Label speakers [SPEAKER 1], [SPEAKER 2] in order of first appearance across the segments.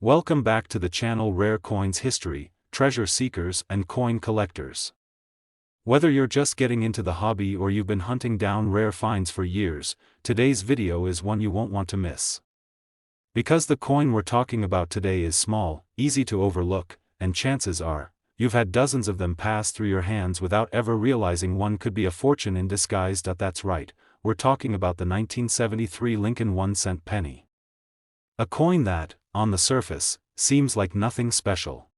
[SPEAKER 1] Welcome back to the channel Rare Coins History, Treasure Seekers and Coin Collectors. Whether you're just getting into the hobby or you've been hunting down rare finds for years, today's video is one you won't want to miss. Because the coin we're talking about today is small, easy to overlook, and chances are, you've had dozens of them pass through your hands without ever realizing one could be a fortune in disguise. That's right, we're talking about the 1973 Lincoln 1-cent penny. A coin that, on the surface, seems like nothing special.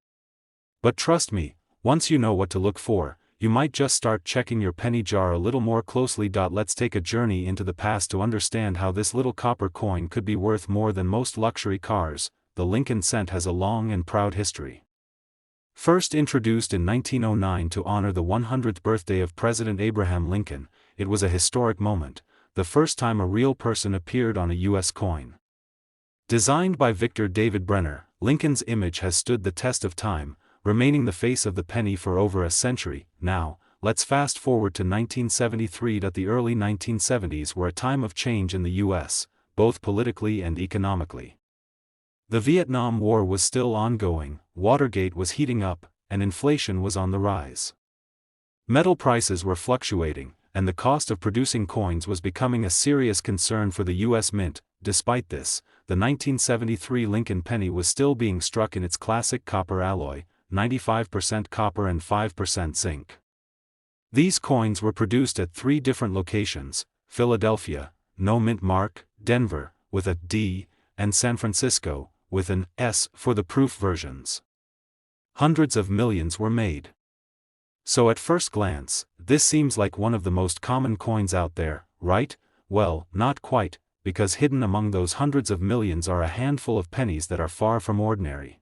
[SPEAKER 1] But trust me, once you know what to look for, you might just start checking your penny jar a little more closely. Let's take a journey into the past to understand how this little copper coin could be worth more than most luxury cars. The Lincoln cent has a long and proud history. First introduced in 1909 to honor the 100th birthday of President Abraham Lincoln, it was a historic moment, the first time a real person appeared on a U.S. coin. Designed by Victor David Brenner, Lincoln's image has stood the test of time, remaining the face of the penny for over a century. Now, let's fast forward to 1973. The early 1970s were a time of change in the U.S., both politically and economically. The Vietnam War was still ongoing, Watergate was heating up, and inflation was on the rise. Metal prices were fluctuating, and the cost of producing coins was becoming a serious concern for the U.S. Mint. Despite this, the 1973 Lincoln penny was still being struck in its classic copper alloy, 95% copper and 5% zinc. These coins were produced at 3 different locations: Philadelphia, no mint mark; Denver, with a D, and San Francisco, with an S for the proof versions. Hundreds of millions were made. So at first glance, this seems like one of the most common coins out there, right? Well, not quite, because hidden among those hundreds of millions are a handful of pennies that are far from ordinary.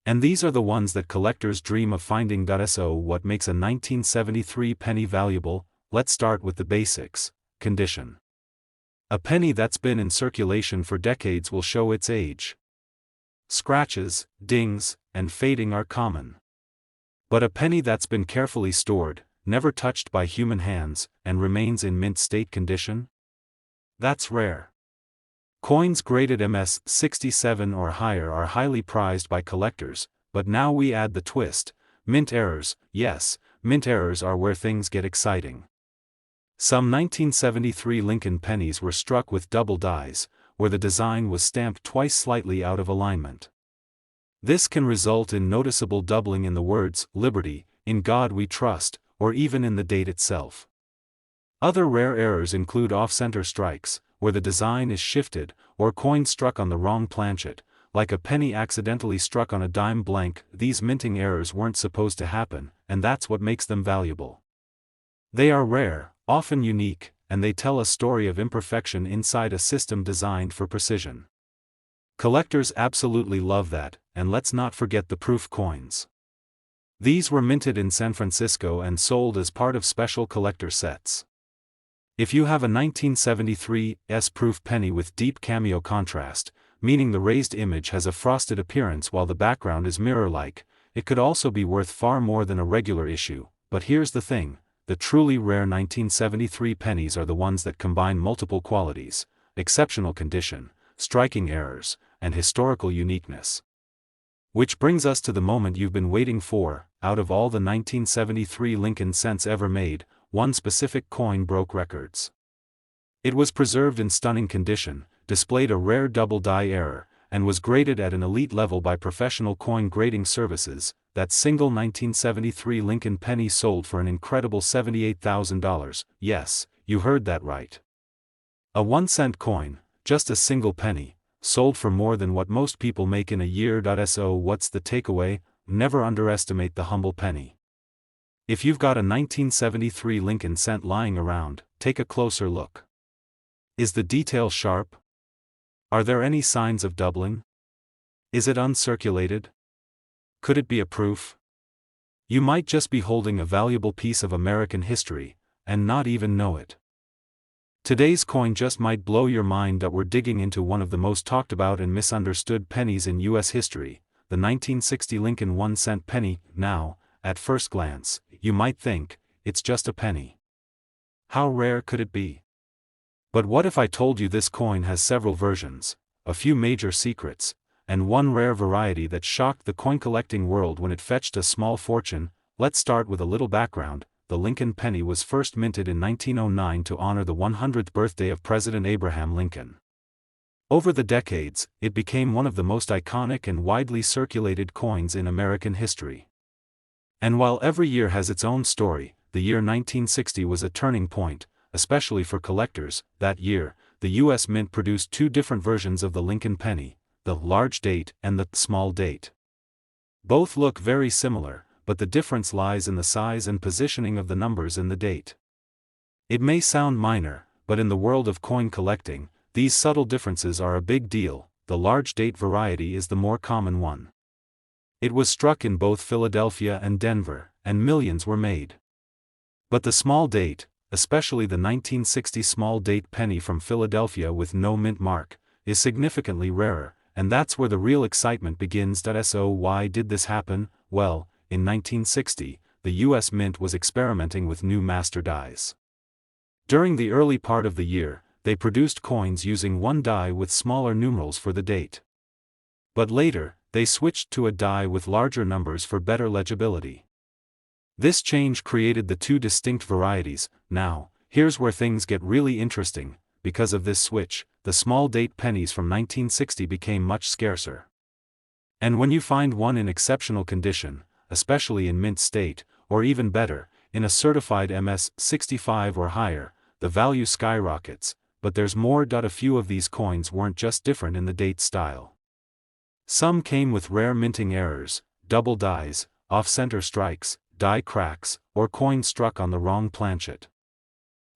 [SPEAKER 1] And these are the ones that collectors dream of finding. So what makes a 1973 penny valuable? Let's start with the basics: condition. A penny that's been in circulation for decades will show its age. Scratches, dings, and fading are common. But a penny that's been carefully stored, never touched by human hands, and remains in mint state condition? That's rare. Coins graded MS 67 or higher are highly prized by collectors, but now we add the twist: mint errors. Yes, mint errors are where things get exciting. Some 1973 Lincoln pennies were struck with double dies, where the design was stamped twice slightly out of alignment. This can result in noticeable doubling in the words "Liberty," "In God We Trust," or even in the date itself. Other rare errors include off-center strikes, where the design is shifted, or coins struck on the wrong planchet, like a penny accidentally struck on a dime blank. These minting errors weren't supposed to happen, and that's what makes them valuable. They are rare, often unique, and they tell a story of imperfection inside a system designed for precision. Collectors absolutely love that, and let's not forget the proof coins. These were minted in San Francisco and sold as part of special collector sets. If you have a 1973 S-proof penny with deep cameo contrast, meaning the raised image has a frosted appearance while the background is mirror-like, it could also be worth far more than a regular issue. But here's the thing: the truly rare 1973 pennies are the ones that combine multiple qualities: exceptional condition, striking errors, and historical uniqueness. Which brings us to the moment you've been waiting for. Out of all the 1973 Lincoln cents ever made, one specific coin broke records. It was preserved in stunning condition, displayed a rare double die error, and was graded at an elite level by professional coin grading services. That single 1973 Lincoln penny sold for an incredible $78,000. Yes, you heard that right. A 1-cent coin, just a single penny, sold for more than what most people make in a year. So what's the takeaway? Never underestimate the humble penny. If you've got a 1973 Lincoln cent lying around, take a closer look. Is the detail sharp? Are there any signs of doubling? Is it uncirculated? Could it be a proof? You might just be holding a valuable piece of American history, and not even know it. Today's coin just might blow your mind. We're digging into one of the most talked about and misunderstood pennies in U.S. history, the 1960 Lincoln 1-cent penny. Now, at first glance, you might think, it's just a penny. How rare could it be? But what if I told you this coin has several versions, a few major secrets, and one rare variety that shocked the coin-collecting world when it fetched a small fortune. Let's start with a little background. The Lincoln penny was first minted in 1909 to honor the 100th birthday of President Abraham Lincoln. Over the decades, it became one of the most iconic and widely circulated coins in American history. And while every year has its own story, the year 1960 was a turning point, especially for collectors. That year, the U.S. Mint produced two different versions of the Lincoln penny, the large date and the small date. Both look very similar, but the difference lies in the size and positioning of the numbers in the date. It may sound minor, but in the world of coin collecting, these subtle differences are a big deal. The large date variety is the more common one. It was struck in both Philadelphia and Denver, and millions were made. But the small date, especially the 1960 small date penny from Philadelphia with no mint mark, is significantly rarer, and that's where the real excitement begins. So why did this happen? Well, in 1960, the U.S. Mint was experimenting with new master dies. During the early part of the year, they produced coins using one die with smaller numerals for the date. But later, they switched to a die with larger numbers for better legibility. This change created the two distinct varieties. Now, here's where things get really interesting. Because of this switch, the small date pennies from 1960 became much scarcer. And when you find one in exceptional condition, especially in mint state, or even better, in a certified MS-65 or higher, the value skyrockets. But there's more. A few of these coins weren't just different in the date style. Some came with rare minting errors, double dies, off-center strikes, die cracks, or coins struck on the wrong planchet.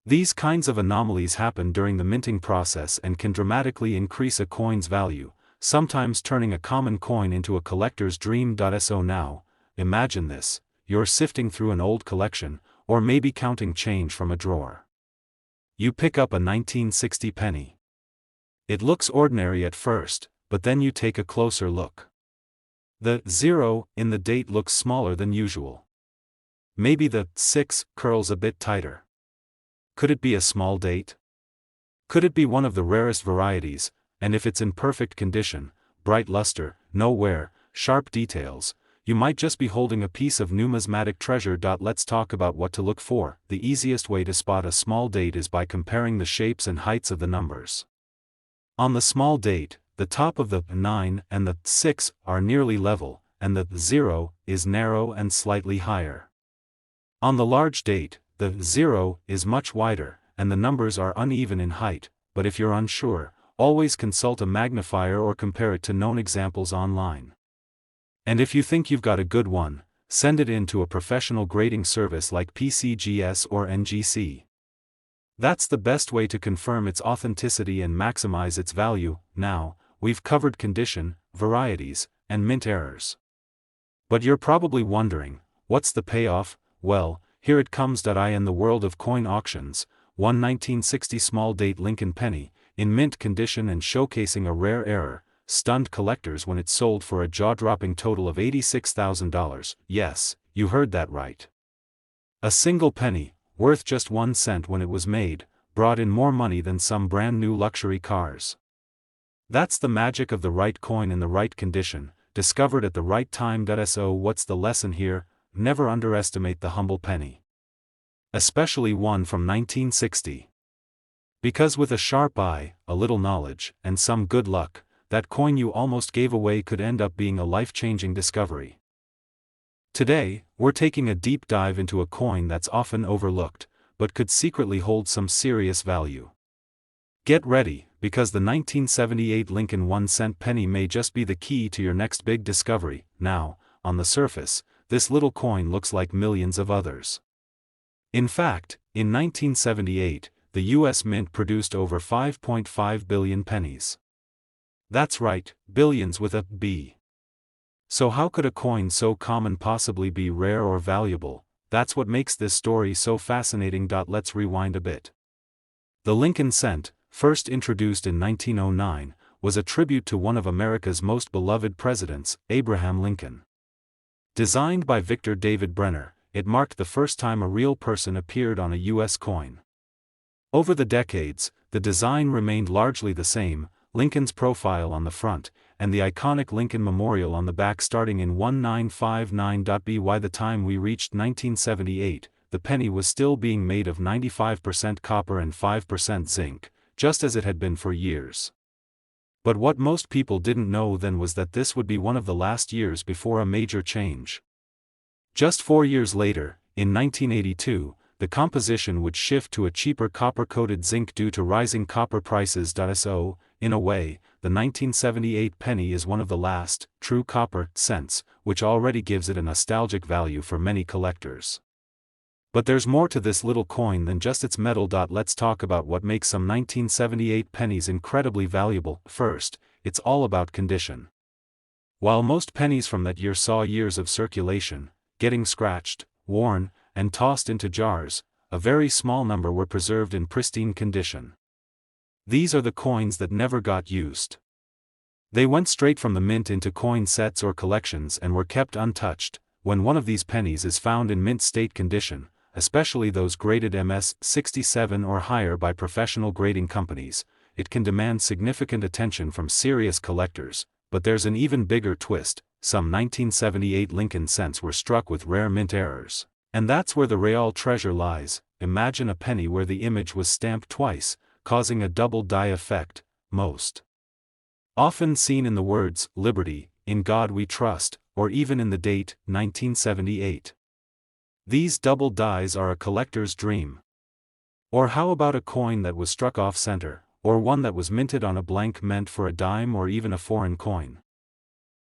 [SPEAKER 1] These kinds of anomalies happen during the minting process and can dramatically increase a coin's value, sometimes turning a common coin into a collector's dream. So now, imagine this: you're sifting through an old collection, or maybe counting change from a drawer. You pick up a 1960 penny. It looks ordinary at first, but then you take a closer look. The 0 in the date looks smaller than usual. Maybe the 6 curls a bit tighter. Could it be a small date? Could it be one of the rarest varieties, and if it's in perfect condition, bright luster, no wear, sharp details, you might just be holding a piece of numismatic treasure. Let's talk about what to look for. The easiest way to spot a small date is by comparing the shapes and heights of the numbers. On the small date, the top of the 9 and the 6 are nearly level, and the 0 is narrow and slightly higher. On the large date, the 0 is much wider, and the numbers are uneven in height, but if you're unsure, always consult a magnifier or compare it to known examples online. And if you think you've got a good one, send it in to a professional grading service like PCGS or NGC. That's the best way to confirm its authenticity and maximize its value. Now, we've covered condition, varieties, and mint errors. But you're probably wondering, what's the payoff? Well, here it comes. In the world of coin auctions, one 1960 small date Lincoln penny, in mint condition and showcasing a rare error, stunned collectors when it sold for a jaw-dropping total of $86,000. Yes, you heard that right. A single penny, worth just 1 cent when it was made, brought in more money than some brand new luxury cars. That's the magic of the right coin in the right condition, discovered at the right time. So what's the lesson here? Never underestimate the humble penny. Especially one from 1960. Because with a sharp eye, a little knowledge, and some good luck, that coin you almost gave away could end up being a life-changing discovery. Today, we're taking a deep dive into a coin that's often overlooked, but could secretly hold some serious value. Get ready, because the 1978 Lincoln 1-cent penny may just be the key to your next big discovery. Now, on the surface, this little coin looks like millions of others. In fact, in 1978, the U.S. Mint produced over 5.5 billion pennies. That's right, billions with a B. So how could a coin so common possibly be rare or valuable? That's what makes this story so fascinating. Let's rewind a bit. The Lincoln cent, first introduced in 1909, was a tribute to one of America's most beloved presidents, Abraham Lincoln. Designed by Victor David Brenner, it marked the first time a real person appeared on a U.S. coin. Over the decades, the design remained largely the same, Lincoln's profile on the front, and the iconic Lincoln Memorial on the back starting in 1959. By the time we reached 1978, the penny was still being made of 95% copper and 5% zinc, just as it had been for years. But what most people didn't know then was that this would be one of the last years before a major change. Just 4 years later, in 1982, the composition would shift to a cheaper copper-coated zinc due to rising copper prices. So, in a way, the 1978 penny is one of the last, true copper, cents, which already gives it a nostalgic value for many collectors. But there's more to this little coin than just its metal. Let's talk about what makes some 1978 pennies incredibly valuable. First, it's all about condition. While most pennies from that year saw years of circulation, getting scratched, worn, and tossed into jars, a very small number were preserved in pristine condition. These are the coins that never got used. They went straight from the mint into coin sets or collections and were kept untouched. When one of these pennies is found in mint state condition, especially those graded MS 67 or higher by professional grading companies, it can demand significant attention from serious collectors. But there's an even bigger twist: some 1978 Lincoln cents were struck with rare mint errors. And that's where the real treasure lies. Imagine a penny where the image was stamped twice, causing a double die effect, most often seen in the words, "Liberty, in God we trust," or even in the date, 1978. These double dies are a collector's dream. Or how about a coin that was struck off-center, or one that was minted on a blank meant for a dime or even a foreign coin?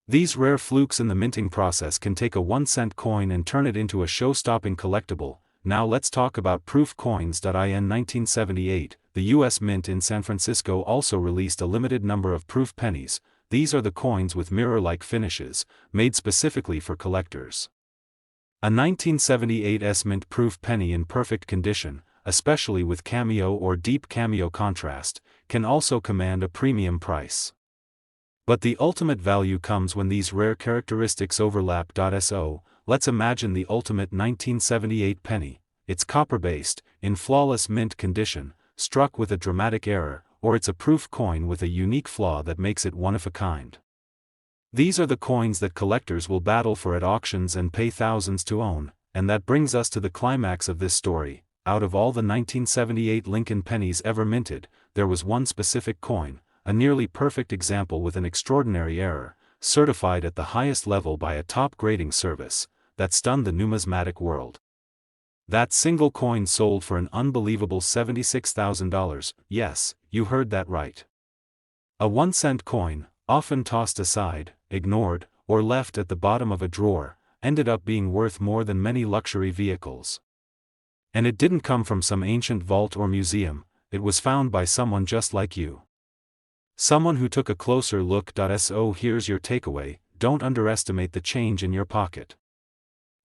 [SPEAKER 1] These rare flukes in the minting process can take a 1-cent coin and turn it into a show-stopping collectible. Now let's talk about proof coins. In 1978, the U.S. Mint in San Francisco also released a limited number of proof pennies. These are the coins with mirror-like finishes, made specifically for collectors. A 1978 S-Mint proof penny in perfect condition, especially with cameo or deep cameo contrast, can also command a premium price. But the ultimate value comes when these rare characteristics overlap. So, let's imagine the ultimate 1978 penny. It's copper-based, in flawless mint condition, struck with a dramatic error, or it's a proof coin with a unique flaw that makes it one of a kind. These are the coins that collectors will battle for at auctions and pay thousands to own, and that brings us to the climax of this story. Out of all the 1978 Lincoln pennies ever minted, there was one specific coin, a nearly perfect example with an extraordinary error, certified at the highest level by a top grading service, that stunned the numismatic world. That single coin sold for an unbelievable $76,000, yes, you heard that right. A 1-cent coin, often tossed aside, ignored, or left at the bottom of a drawer, ended up being worth more than many luxury vehicles. And it didn't come from some ancient vault or museum, it was found by someone just like you. Someone who took a closer look. So here's your takeaway: don't underestimate the change in your pocket.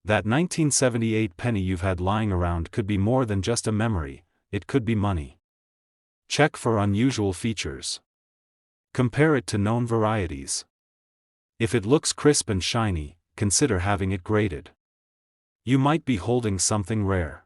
[SPEAKER 1] That 1978 penny you've had lying around could be more than just a memory, it could be money. Check for unusual features. Compare it to known varieties. If it looks crisp and shiny, consider having it graded. You might be holding something rare.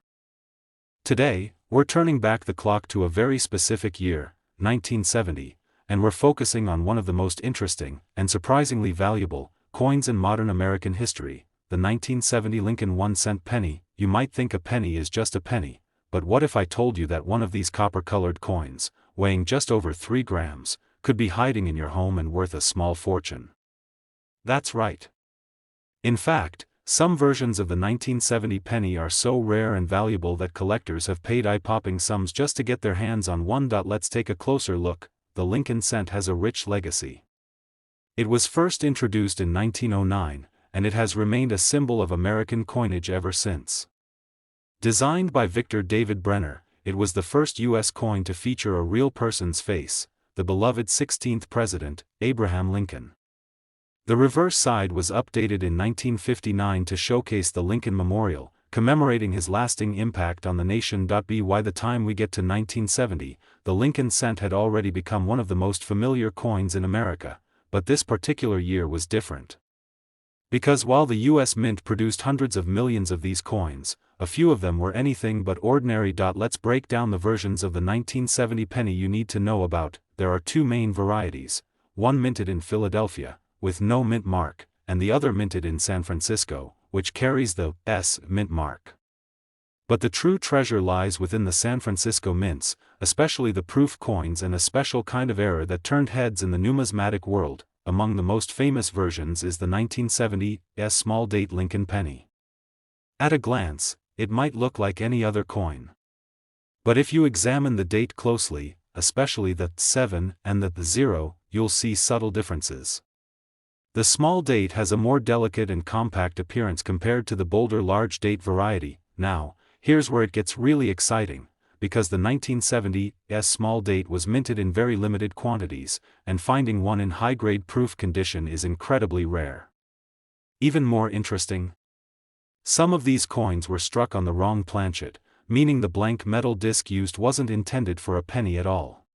[SPEAKER 1] Today, we're turning back the clock to a very specific year, 1970, and we're focusing on one of the most interesting, and surprisingly valuable, coins in modern American history, the 1970 Lincoln 1-cent penny. You might think a penny is just a penny, but what if I told you that one of these copper-colored coins, weighing just over 3 grams, could be hiding in your home and worth a small fortune? That's right. In fact, some versions of the 1970 penny are so rare and valuable that collectors have paid eye-popping sums just to get their hands on one. Let's take a closer look. The Lincoln cent has a rich legacy. It was first introduced in 1909, and it has remained a symbol of American coinage ever since. Designed by Victor David Brenner, it was the first U.S. coin to feature a real person's face, the beloved 16th President, Abraham Lincoln. The reverse side was updated in 1959 to showcase the Lincoln Memorial, commemorating his lasting impact on the nation. By the time we get to 1970, the Lincoln cent had already become one of the most familiar coins in America, but this particular year was different. Because while the U.S. Mint produced hundreds of millions of these coins, a few of them were anything but ordinary. Let's break down the versions of the 1970 penny you need to know about. There are two main varieties. one minted in Philadelphia, with no mint mark, and the other minted in San Francisco, which carries the S mint mark. But the true treasure lies within the San Francisco mints, especially the proof coins, and a special kind of error that turned heads in the numismatic world. Among the most famous versions is the 1970 small date Lincoln penny. At a glance, it might look like any other coin. But if you examine the date closely, especially the 7 and the 0, you'll see subtle differences. The small date has a more delicate and compact appearance compared to the bolder large date variety. Now, here's where it gets really exciting, because the 1970 small date was minted in very limited quantities, and finding one in high-grade proof condition is incredibly rare. Even more interesting, some of these coins were struck on the wrong planchet, meaning the blank metal disc used wasn't intended for a penny at all.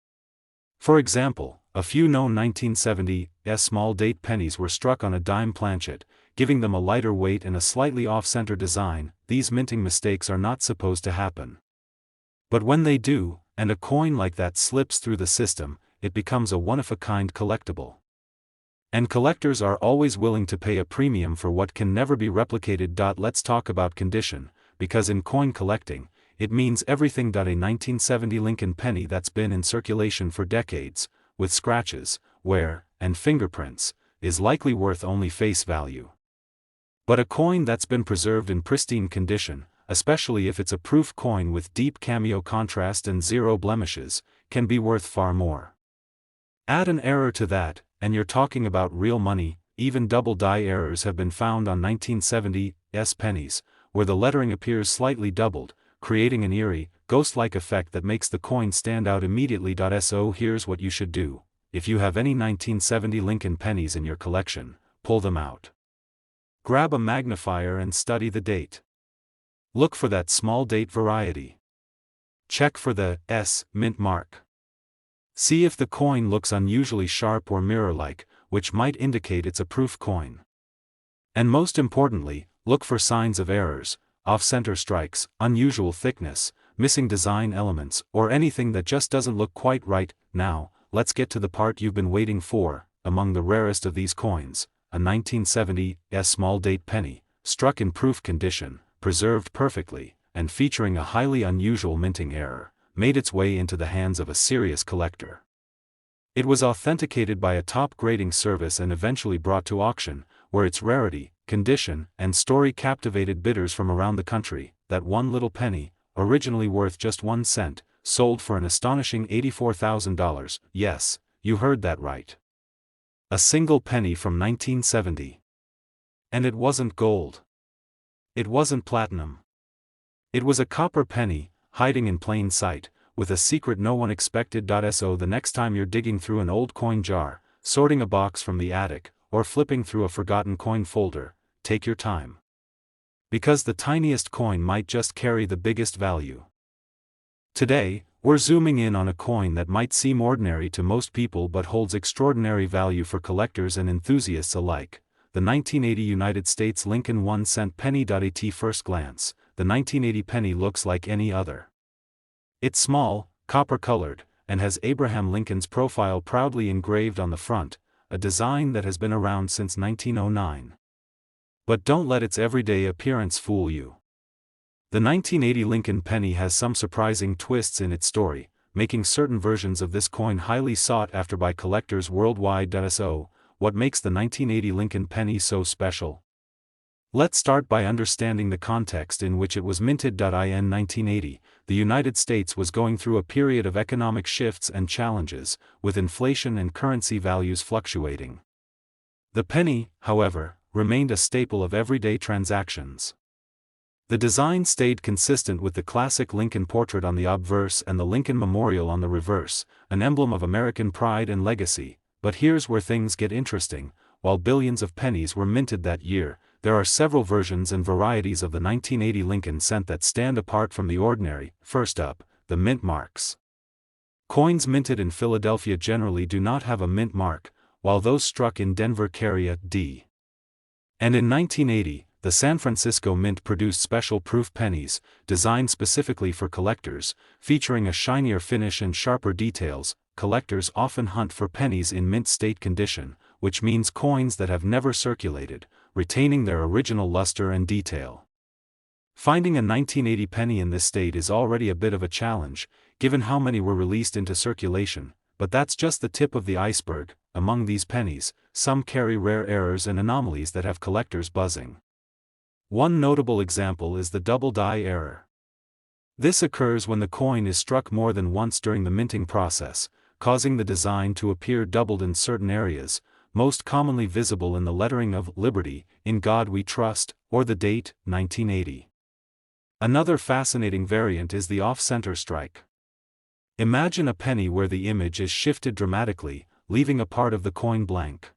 [SPEAKER 1] For example, a few known 1970 small date pennies were struck on a dime planchet, giving them a lighter weight and a slightly off-center design. These minting mistakes are not supposed to happen. But when they do, and a coin like that slips through the system, it becomes a one-of-a-kind collectible. And collectors are always willing to pay a premium for what can never be replicated. Let's talk about condition, because in coin collecting, it means everything. A 1970 Lincoln penny that's been in circulation for decades, with scratches, wear, and fingerprints, is likely worth only face value. But a coin that's been preserved in pristine condition, especially if it's a proof coin with deep cameo contrast and zero blemishes, can be worth far more. Add an error to that, and you're talking about real money. Even double die errors have been found on 1970 pennies, where the lettering appears slightly doubled, creating an eerie, ghost-like effect that makes the coin stand out immediately. So here's what you should do. If you have any 1970 Lincoln pennies in your collection, pull them out. Grab a magnifier and study the date. Look for that small date variety. Check for the S mint mark. See if the coin looks unusually sharp or mirror-like, which might indicate it's a proof coin. And most importantly, look for signs of errors, off-center strikes, unusual thickness, missing design elements, or anything that just doesn't look quite right. Now, let's get to the part you've been waiting for. Among the rarest of these coins, a 1970 small date penny, struck in proof condition, preserved perfectly, and featuring a highly unusual minting error, made its way into the hands of a serious collector. It was authenticated by a top grading service and eventually brought to auction, where its rarity, condition, and story captivated bidders from around the country. That one little penny, originally worth just 1 cent, sold for an astonishing $84,000. Yes, you heard that right. A single penny from 1970. And it wasn't gold. It wasn't platinum. It was a copper penny, hiding in plain sight, with a secret no one expected. So the next time you're digging through an old coin jar, sorting a box from the attic, or flipping through a forgotten coin folder, take your time. Because the tiniest coin might just carry the biggest value. Today, we're zooming in on a coin that might seem ordinary to most people but holds extraordinary value for collectors and enthusiasts alike. The 1980 United States Lincoln 1-cent penny. At first glance, the 1980 penny looks like any other. It's small, copper-colored, and has Abraham Lincoln's profile proudly engraved on the front, a design that has been around since 1909. But don't let its everyday appearance fool you. The 1980 Lincoln penny has some surprising twists in its story, making certain versions of this coin highly sought after by collectors worldwide. So, what makes the 1980 Lincoln penny so special? Let's start by understanding the context in which it was minted. In 1980, the United States was going through a period of economic shifts and challenges, with inflation and currency values fluctuating. The penny, however, remained a staple of everyday transactions. The design stayed consistent with the classic Lincoln portrait on the obverse and the Lincoln Memorial on the reverse, an emblem of American pride and legacy. But here's where things get interesting. While billions of pennies were minted that year, there are several versions and varieties of the 1980 Lincoln cent that stand apart from the ordinary. First up, the mint marks. Coins minted in Philadelphia generally do not have a mint mark, while those struck in Denver carry a D. And in 1980, the San Francisco Mint produced special proof pennies, designed specifically for collectors, featuring a shinier finish and sharper details. collectors often hunt for pennies in mint state condition, which means coins that have never circulated, retaining their original luster and detail. Finding a 1980 penny in this state is already a bit of a challenge, given how many were released into circulation, but that's just the tip of the iceberg. Among these pennies, some carry rare errors and anomalies that have collectors buzzing. One notable example is the double die error. This occurs when the coin is struck more than once during the minting process, causing the design to appear doubled in certain areas, most commonly visible in the lettering of Liberty, In God We Trust, or the date, 1980. Another fascinating variant is the off-center strike. Imagine a penny where the image is shifted dramatically, leaving a part of the coin blank.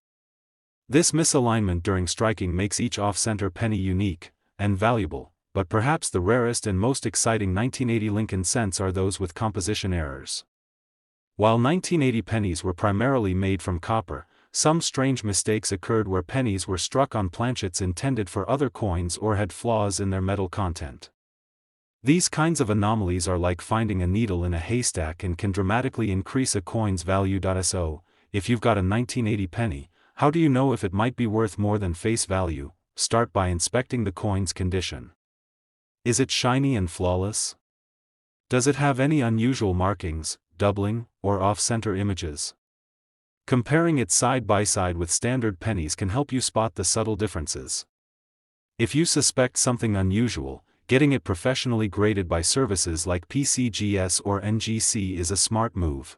[SPEAKER 1] This misalignment during striking makes each off-center penny unique and valuable, but perhaps the rarest and most exciting 1980 Lincoln cents are those with composition errors. While 1980 pennies were primarily made from copper, some strange mistakes occurred where pennies were struck on planchets intended for other coins or had flaws in their metal content. These kinds of anomalies are like finding a needle in a haystack and can dramatically increase a coin's value. So, if you've got a 1980 penny, how do you know if it might be worth more than face value? Start by inspecting the coin's condition. Is it shiny and flawless? Does it have any unusual markings, doubling, or off-center images? Comparing it side by side with standard pennies can help you spot the subtle differences. If you suspect something unusual, getting it professionally graded by services like PCGS or NGC is a smart move.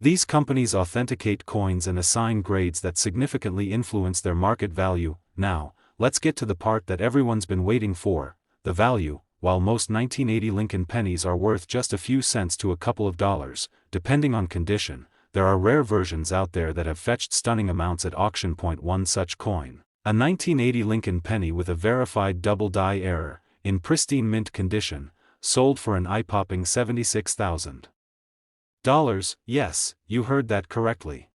[SPEAKER 1] These companies authenticate coins and assign grades that significantly influence their market value. Now, let's get to the part that everyone's been waiting for, the value. While most 1980 Lincoln pennies are worth just a few cents to a couple of dollars, depending on condition, there are rare versions out there that have fetched stunning amounts at auction. One such coin, a 1980 Lincoln penny with a verified double die error, in pristine mint condition, sold for an eye-popping $76,000. Yes, you heard that correctly.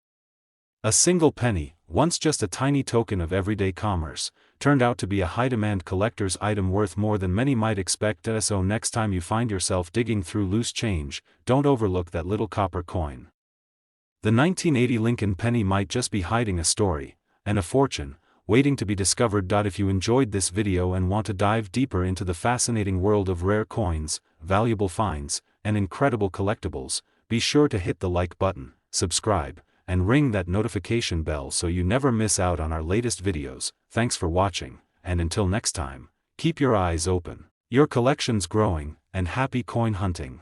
[SPEAKER 1] A single penny, once just a tiny token of everyday commerce, turned out to be a high-demand collector's item worth more than many might expect. So next time you find yourself digging through loose change, don't overlook that little copper coin. The 1980 Lincoln penny might just be hiding a story, and a fortune, waiting to be discovered. If you enjoyed this video and want to dive deeper into the fascinating world of rare coins, valuable finds, and incredible collectibles, be sure to hit the like button, subscribe, and ring that notification bell so you never miss out on our latest videos. Thanks for watching, and until next time, keep your eyes open, your collection's growing, and happy coin hunting.